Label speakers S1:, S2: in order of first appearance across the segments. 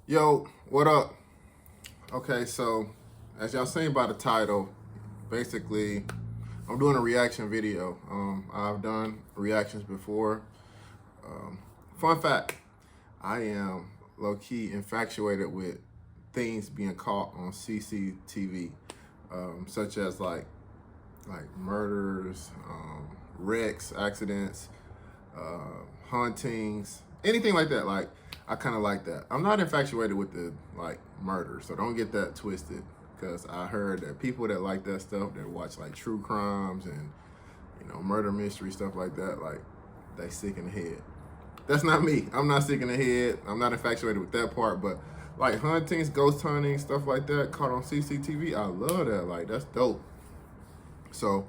S1: Yo, what up? Okay, so as y'all seen by the title, basically I'm doing a reaction video. I've done reactions before. Fun fact, I am low-key infatuated with things being caught on CCTV, such as like murders, wrecks, accidents, hauntings, anything like that. Like, I kind of like that. I'm not infatuated with the murder, so don't get that twisted. Because I heard that people that like that stuff, that watch like true crimes and murder mystery stuff like that, like they sick in the head. That's not me. I'm not sick in the head. I'm not infatuated with that part. But like hauntings, ghost hunting, stuff like that, caught on CCTV, I love that. Like, that's dope. So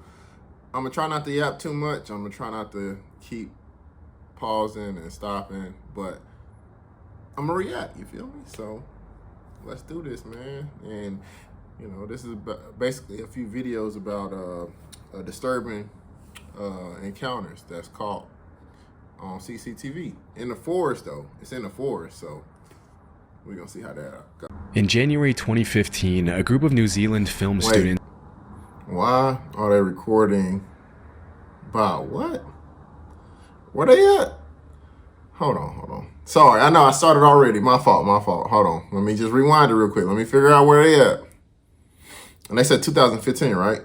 S1: I'm gonna try not to yap too much. I'm gonna try not to keep pausing and stopping, but I'm gonna react, you feel me? So let's do this, man. And this is basically a few videos about disturbing encounters that's caught on CCTV. In the forest though, it's in the forest, so we're gonna see how that goes.
S2: In January 2015, a group of New Zealand film students...
S1: Why are they recording about what? Where they at? Hold on. Sorry, I know I started already. My fault. Hold on. Let me just rewind it real quick. Let me figure out where they at. And they said 2015, right?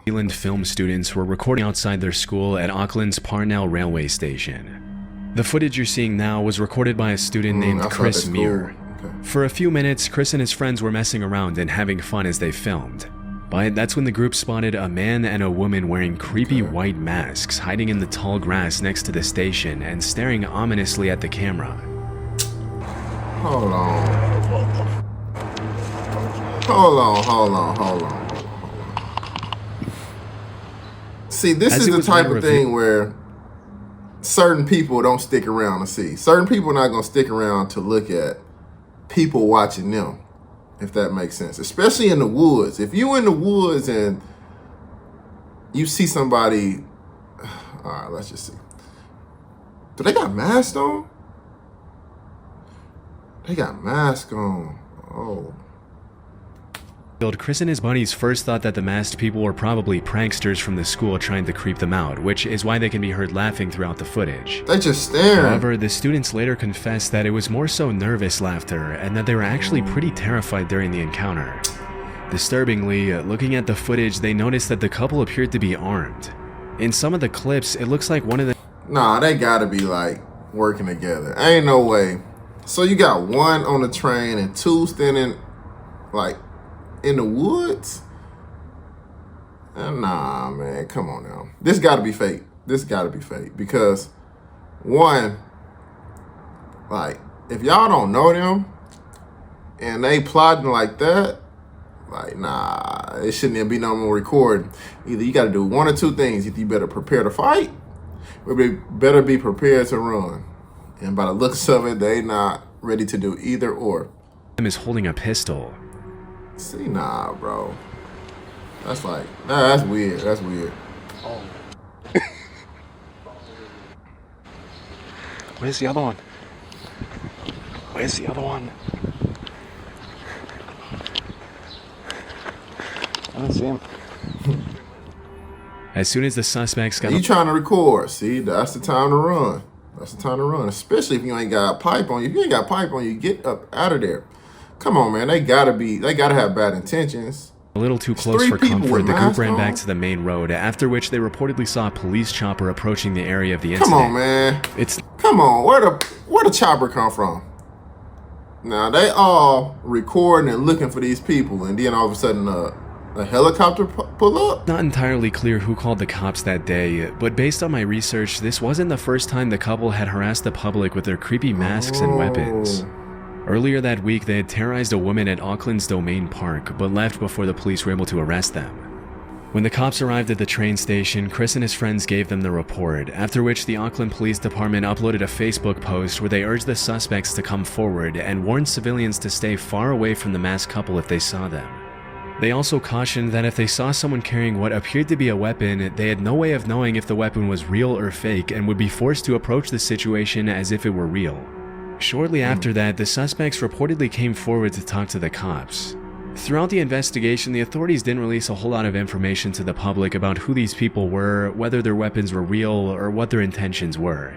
S2: New Zealand film students were recording outside their school at Auckland's Parnell railway station. The footage you're seeing now was recorded by a student named Chris Muir.
S1: Okay.
S2: For a few minutes, Chris and his friends were messing around and having fun as they filmed. But that's when the group spotted a man and a woman wearing creepy white masks hiding in the tall grass next to the station and staring ominously at the camera.
S1: Hold on. See, this is the type of thing where certain people don't stick around to see. Certain people are not going to stick around to look at people watching them, if that makes sense. Especially in the woods. If you in the woods and you see somebody, all right, let's just see. Do they got masks on? They got masks on. Oh.
S2: Chris and his buddies first thought that the masked people were probably pranksters from the school trying to creep them out, which is why they can be heard laughing throughout the footage.
S1: They just staring.
S2: However, the students later confessed that it was more so nervous laughter and that they were actually pretty terrified during the encounter. Disturbingly, looking at the footage, they noticed that the couple appeared to be armed. In some of the clips, it looks like one of the...
S1: Nah, they gotta be like working together. Ain't no way. So you got one on the train and two standing like in the woods? Nah, man, come on now. This gotta be fake. Because one, like, if y'all don't know them and they plotting like that, like, nah, it shouldn't even be no more recording. Either you gotta do one or two things. Either you better prepare to fight, or better be prepared to run. And by the looks of it, they not ready to do either or.
S2: ...is holding a pistol.
S1: See, nah, bro. That's like, that's weird.
S3: Oh. Where's the other one? I don't see him.
S2: As soon as the suspects got...
S1: You trying to record. See, that's the time to run. Especially if you ain't got a pipe on you. If you ain't got a pipe on you, get up out of there. Come on, man. They gotta have bad intentions.
S2: A little too close for comfort, the group ran back to the main road, after which they reportedly saw a police chopper approaching the area of the incident.
S1: Come on, man. Come on. Where the chopper come from? Now, they all recording and looking for these people, and then all of a sudden a helicopter pull up?
S2: Not entirely clear who called the cops that day, but based on my research, this wasn't the first time the couple had harassed the public with their creepy masks and weapons. Earlier that week, they had terrorized a woman at Auckland's Domain Park, but left before the police were able to arrest them. When the cops arrived at the train station, Chris and his friends gave them the report, after which the Auckland Police Department uploaded a Facebook post where they urged the suspects to come forward and warned civilians to stay far away from the masked couple if they saw them. They also cautioned that if they saw someone carrying what appeared to be a weapon, they had no way of knowing if the weapon was real or fake and would be forced to approach the situation as if it were real. Shortly after that, the suspects reportedly came forward to talk to the cops. Throughout the investigation, the authorities didn't release a whole lot of information to the public about who these people were, whether their weapons were real, or what their intentions were.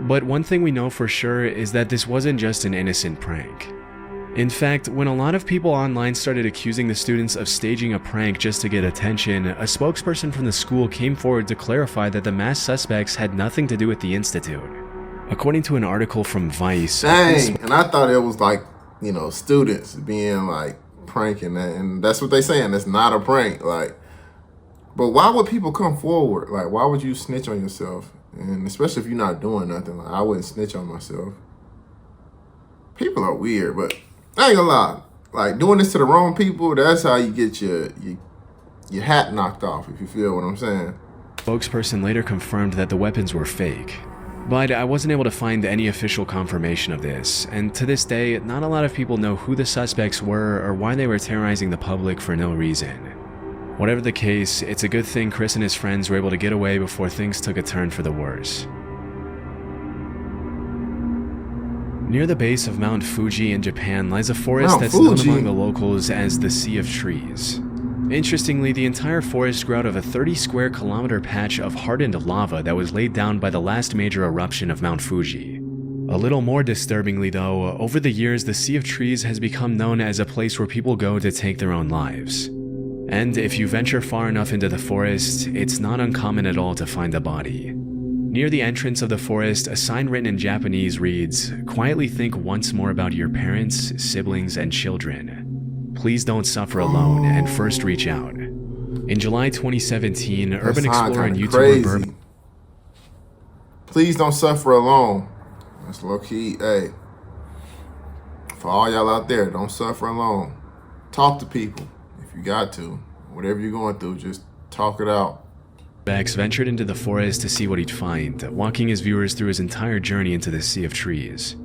S2: But one thing we know for sure is that this wasn't just an innocent prank. In fact, when a lot of people online started accusing the students of staging a prank just to get attention, a spokesperson from the school came forward to clarify that the masked suspects had nothing to do with the institute. According to an article from Vice...
S1: Dang, and I thought it was like, students being like pranking that, and that's what they saying. It's not a prank. Like, but why would people come forward? Like, why would you snitch on yourself? And especially if you're not doing nothing. Like, I wouldn't snitch on myself. People are weird, but I ain't gonna lie. Like, doing this to the wrong people, that's how you get your hat knocked off, if you feel what I'm saying.
S2: Spokesperson later confirmed that the weapons were fake. But I wasn't able to find any official confirmation of this, and to this day, not a lot of people know who the suspects were or why they were terrorizing the public for no reason. Whatever the case, it's a good thing Chris and his friends were able to get away before things took a turn for the worse. Near the base of Mount Fuji in Japan lies a forest that's known among the locals as the Sea of Trees. Interestingly, the entire forest grew out of a 30-square-kilometer patch of hardened lava that was laid down by the last major eruption of Mount Fuji. A little more disturbingly though, over the years the Sea of Trees has become known as a place where people go to take their own lives. And if you venture far enough into the forest, it's not uncommon at all to find a body. Near the entrance of the forest, a sign written in Japanese reads, "Quietly think once more about your parents, siblings, and children. Please don't suffer alone, and first reach out." In July 2017, urban explorer and YouTuber
S1: Please don't suffer alone. That's low key. Hey, for all y'all out there, don't suffer alone. Talk to people if you got to. Whatever you're going through, just talk it out.
S2: Bex ventured into the forest to see what he'd find, walking his viewers through his entire journey into the Sea of Trees.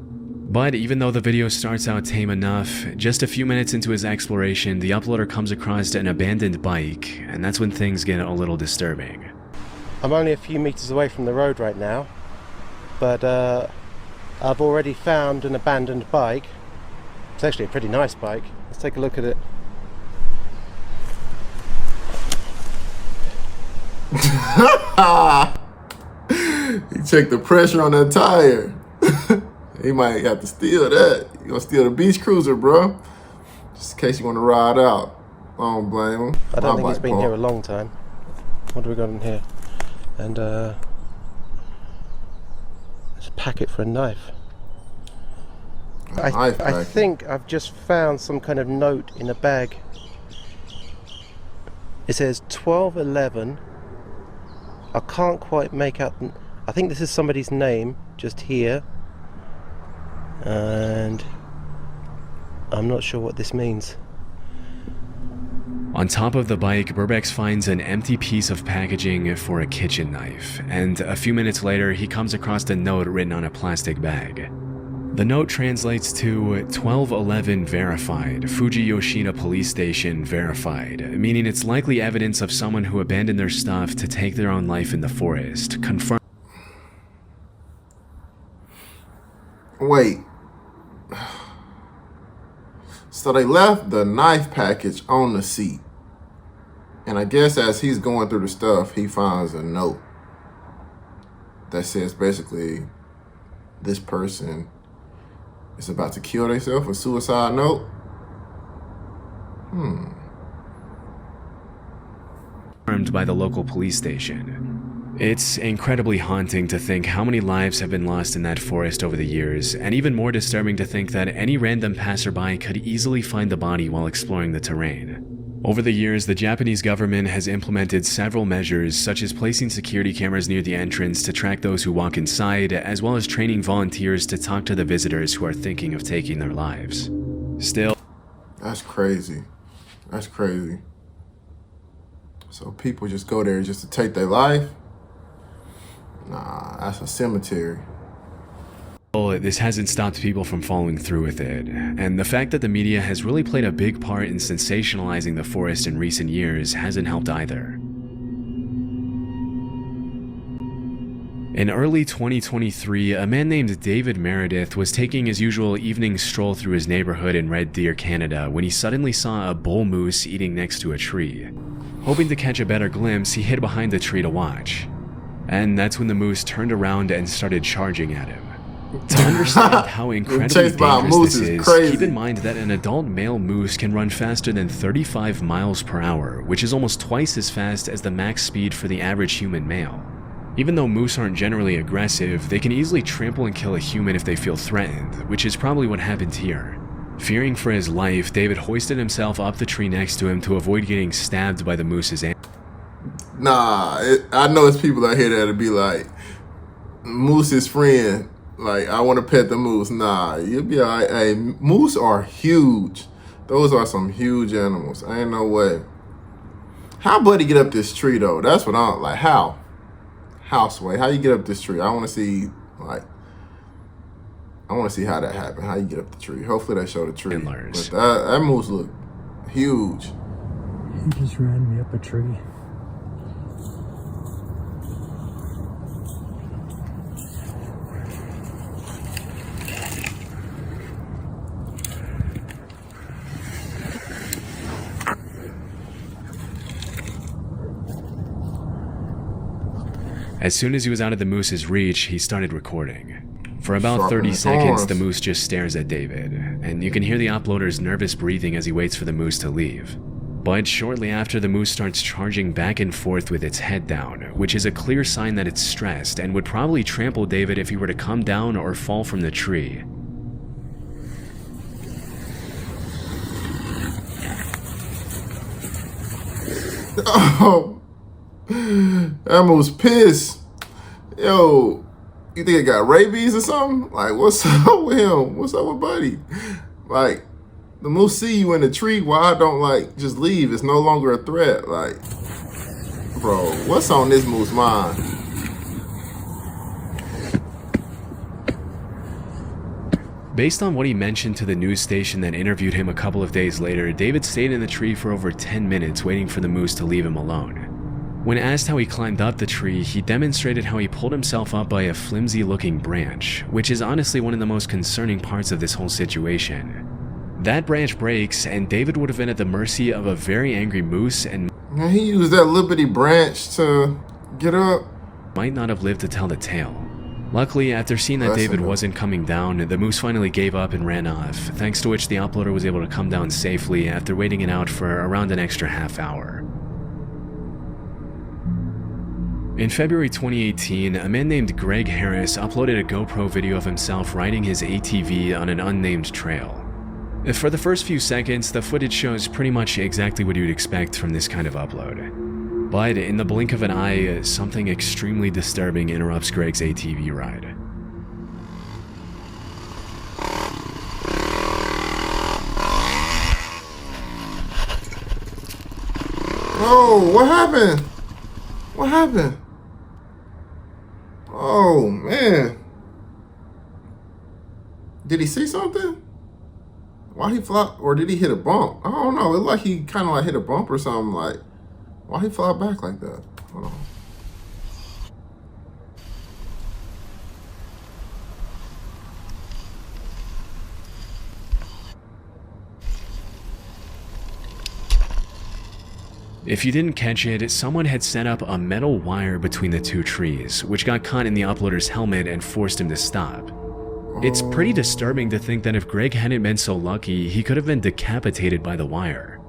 S2: But even though the video starts out tame enough, just a few minutes into his exploration, the uploader comes across an abandoned bike, and that's when things get a little disturbing.
S4: I'm only a few meters away from the road right now, but I've already found an abandoned bike. It's actually a pretty nice bike. Let's take a look at it.
S1: He checked the pressure on that tire. He might have to steal that. You gonna steal the beach cruiser, bro? Just in case you want to ride out. I don't blame him.
S4: I don't think he's been here a long time. What do we got in here? And there's a packet for a knife. I think I've just found some kind of note in a bag. It says 1211. I can't quite make out. I think this is somebody's name just here, and I'm not sure what this means.
S2: On top of the bike, Burbex finds an empty piece of packaging for a kitchen knife, and a few minutes later, he comes across a note written on a plastic bag. The note translates to 1211 verified, Fuji Yoshida police station verified, meaning it's likely evidence of someone who abandoned their stuff to take their own life in the forest.
S1: Wait. So they left the knife package on the seat. And I guess as he's going through the stuff, he finds a note that says basically this person is about to kill themselves, a suicide note.
S2: Confirmed by the local police station. It's incredibly haunting to think how many lives have been lost in that forest over the years, and even more disturbing to think that any random passerby could easily find the body while exploring the terrain. Over the years, the Japanese government has implemented several measures, such as placing security cameras near the entrance to track those who walk inside, as well as training volunteers to talk to the visitors who are thinking of taking their lives. Still,
S1: that's crazy. That's crazy. So people just go there just to take their life? Nah, that's a cemetery.
S2: This hasn't stopped people from following through with it, and the fact that the media has really played a big part in sensationalizing the forest in recent years hasn't helped either. In early 2023, a man named David Meredith was taking his usual evening stroll through his neighborhood in Red Deer, Canada, when he suddenly saw a bull moose eating next to a tree. Hoping to catch a better glimpse, he hid behind the tree to watch. And that's when the moose turned around and started charging at him. To understand how incredibly dangerous this is, keep in mind that an adult male moose can run faster than 35 miles per hour, which is almost twice as fast as the max speed for the average human male. Even though moose aren't generally aggressive, they can easily trample and kill a human if they feel threatened, which is probably what happened here. Fearing for his life, David hoisted himself up the tree next to him to avoid getting stabbed by the moose's
S1: Nah, I know it's people out here that'll be like, moose's friend, like, I want to pet the moose. Nah, you'll be alright. Hey, moose are huge. Those are some huge animals. Ain't no way. How Buddy get up this tree though? That's what I'm like. How? Houseway, how you get up this tree? I want to see, like, I want to see how that happened. How you get up the tree? Hopefully they show the tree. But that moose look huge.
S5: He just ran me up a tree.
S2: As soon as he was out of the moose's reach, he started recording. For about 30 seconds, the moose just stares at David, and you can hear the uploader's nervous breathing as he waits for the moose to leave. But shortly after, the moose starts charging back and forth with its head down, which is a clear sign that it's stressed and would probably trample David if he were to come down or fall from the tree.
S1: Oh, that moose pissed. Yo, you think it got rabies or something? Like, what's up with him? What's up with Buddy? Like, the moose see you in the tree, why don't, like, just leave? It's no longer a threat. Like, bro, what's on this moose mind?
S2: Based on what he mentioned to the news station that interviewed him a couple of days later, David stayed in the tree for over 10 minutes waiting for the moose to leave him alone. When asked how he climbed up the tree, he demonstrated how he pulled himself up by a flimsy-looking branch, which is honestly one of the most concerning parts of this whole situation. That branch breaks, and David would have been at the mercy of a very angry moose and
S1: Man, he used that little bitty branch to get up.
S2: Might not have lived to tell the tale. Luckily, after seeing that David wasn't coming down, the moose finally gave up and ran off, thanks to which the uploader was able to come down safely after waiting it out for around an extra half hour. In February 2018, a man named Greg Harris uploaded a GoPro video of himself riding his ATV on an unnamed trail. For the first few seconds, the footage shows pretty much exactly what you'd expect from this kind of upload. But in the blink of an eye, something extremely disturbing interrupts Greg's ATV ride.
S1: Oh, what happened? What happened? Oh, man. Did he see something? Why he flop, or did he hit a bump? I don't know. It looked like he kind of like hit a bump or something. Like, why he flop back like that? Hold on.
S2: If you didn't catch it, someone had set up a metal wire between the two trees, which got caught in the uploader's helmet and forced him to stop. It's pretty disturbing to think that if Greg hadn't been so lucky, he could have been decapitated by the wire.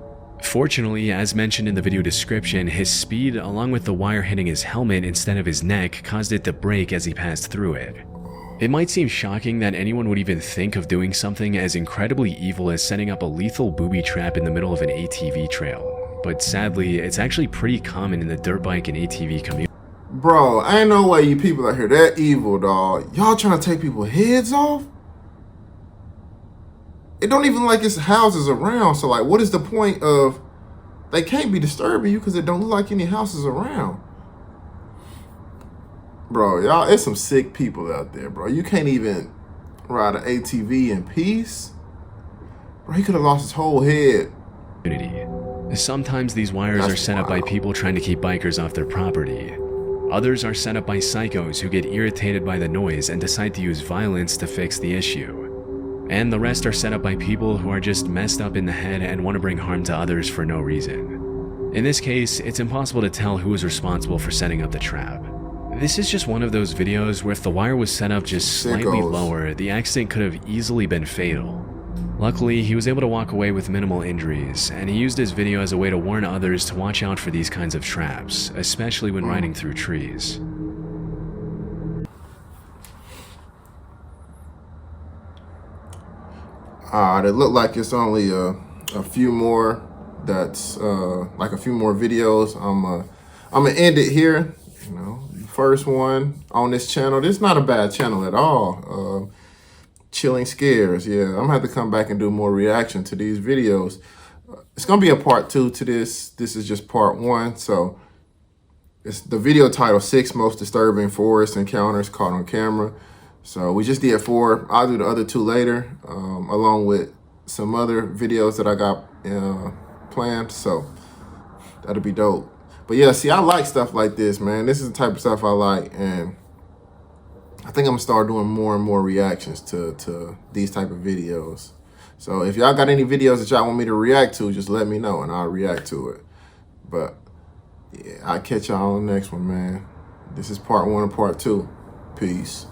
S2: Fortunately, as mentioned in the video description, his speed, along with the wire hitting his helmet instead of his neck, caused it to break as he passed through it. It might seem shocking that anyone would even think of doing something as incredibly evil as setting up a lethal booby trap in the middle of an ATV trail. But sadly, it's actually pretty common in the dirt bike and ATV community.
S1: Bro, ain't no way you people out here that evil, dog. Y'all trying to take people's heads off? It don't even like it's houses around. So, like, what is the point of... They can't be disturbing you because it don't look like any houses around. Bro, y'all, it's some sick people out there, bro. You can't even ride an ATV in peace. Bro, he could have lost his whole head.
S2: Sometimes these wires are set up by people trying to keep bikers off their property. Others are set up by psychos who get irritated by the noise and decide to use violence to fix the issue. And the rest are set up by people who are just messed up in the head and want to bring harm to others for no reason. In this case, it's impossible to tell who is responsible for setting up the trap. This is just one of those videos where if the wire was set up just slightly lower, the accident could have easily been fatal. Luckily, he was able to walk away with minimal injuries, and he used his video as a way to warn others to watch out for these kinds of traps, especially when riding through trees.
S1: It looked like it's only a few more. That's like a few more videos. I'm gonna end it here. You know, first one on this channel. This is not a bad channel at all. Chilling Scares. Yeah, I'm gonna have to come back and do more reaction to these videos. It's gonna be a part 2 to this. This is just part 1. So it's the video title 6 most disturbing Forrest encounters caught on camera. So we just did 4. I'll do the other 2 later, along with some other videos that I got planned. So that'll be dope. But yeah, see, I like stuff like this, man. This is the type of stuff I like, and I think I'm gonna start doing more and more reactions to these type of videos. So if y'all got any videos that y'all want me to react to, just let me know and I'll react to it. But yeah, I'll catch y'all on the next one, man. This is part 1 and part 2. Peace.